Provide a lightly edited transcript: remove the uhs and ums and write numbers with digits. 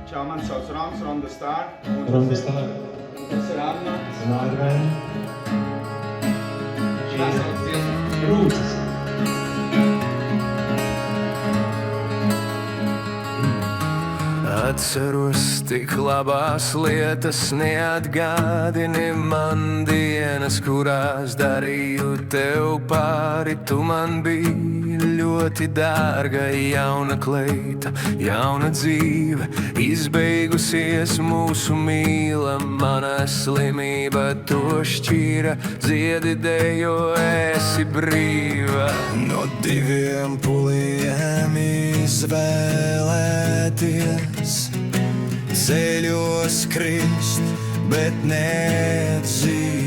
Čau, man sauc Roms, Ronda Star. Ronda Star. Tas ir Arno. Un Arvēn. Tā sauc dziesma. Rūtas. Atceros tik labās lietas, neatgādini man dienas, kurās darīju tev pāri. Tu man biji ļoti dārga, jauna kleita, jauna dzīve, izbeigusies mūsu mīla, mana slimība to šķīra, dziedi dejo, esi brīva. No diviem puliem izvēlēties, ceļos krist, bet neatzīst.